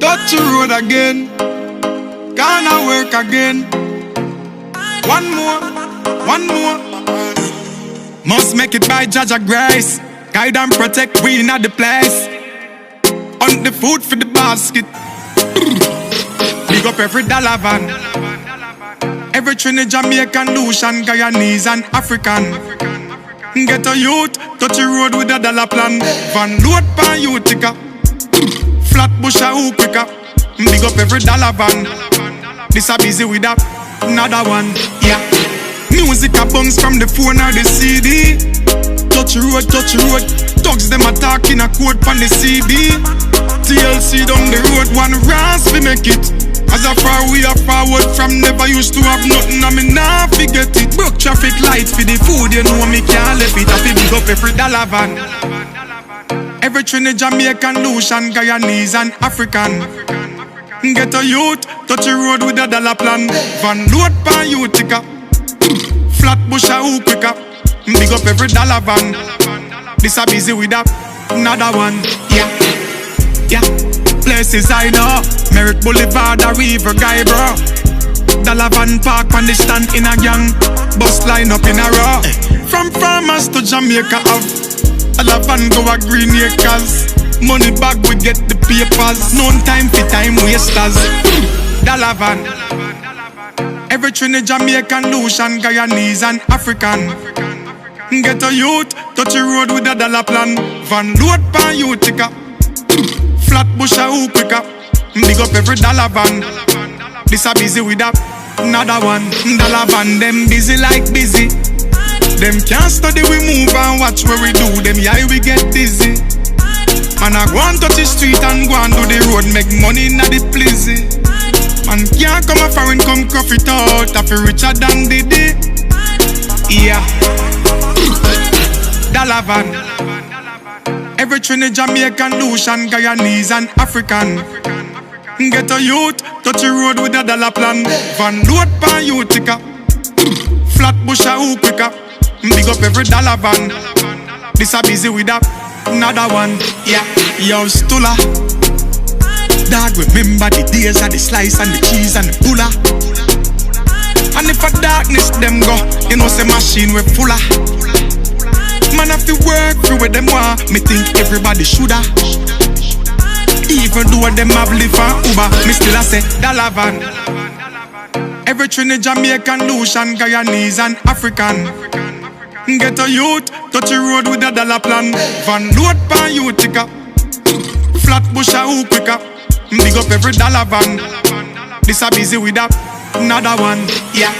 touch the road again. Gonna work again. One more. Must make it by Jaja Grace. Guide and protect, we in the place. On the food for the basket. Big up every dollar van. Every Trinidad, Jamaican, Lucian, Guyanese and African. Get a youth, touch the road with a dollar plan. Van load pan Utica. Flat bush a hoop quicker. Big up every dollar van. This a busy with that, another one, yeah. Music a bounce from the phone or the CD. Touch the road. Thugs them attack in a code from the CD. TLC down the road, one ras we make it. As a far we are forward from never used to have nothing, I mean nah forget it. Broke traffic lights for the food, you know me can't left it. I feel big up every dollar van. Every Trinidad, Jamaican, Lucian, Guyanese and African. Get a youth, touch the road with a dollar plan. Van load pan Utica. Flat bush a hoop quicker. Big up every dollar van. This a busy with that, another one, yeah. Places I know, Merrick Boulevard, a River Guy, bro. Dollar van park on the stand in a gang. Bus line up in a row. From farmers to Jamaica have dollar van go a Green Acres. Money bag we get the papers. No time for time wasters. Dollar van. Every Trinidad, Jamaican, Lucian, Guyanese and African. Get a youth, touch the road with a dollar plan. Van load pan Utica. Flat bush a hoop quicker. Big up every dollar van. This a busy with that, another one. Dollar van, them busy like busy. Them can't study, we move and watch where we do. Them yeah, we get dizzy. Man, I go and touch the street and go and do the road. Make money in the pleasy. Man, can't come a foreign, come cough it out. I feel richer than Diddy. Yeah. Dollar van. Every Trinidad, Jamaican, Lucian, Guyanese and African. Get a youth, touch the road with a dollar plan. Van load pan Utica. Flat bush a hoop quicker. Big up every dollar van. This a busy with that, another one, yeah. Yo, Stula. Dog, remember the days of the slice and the cheese and the pulla. And if a darkness them go, you know say machine we fuller. Man have to work for what them want. Me think everybody shoulda. Even though them have live and Uber, me still a say dollar van. Every Trinidad, Jamaican, Lucian, Guyanese and African. Get a youth, touch the road with a dollar plan. Van load pan Utica. Flat bush a hoop quicker. Big up every dollar van. This a busy with that, another one, yeah.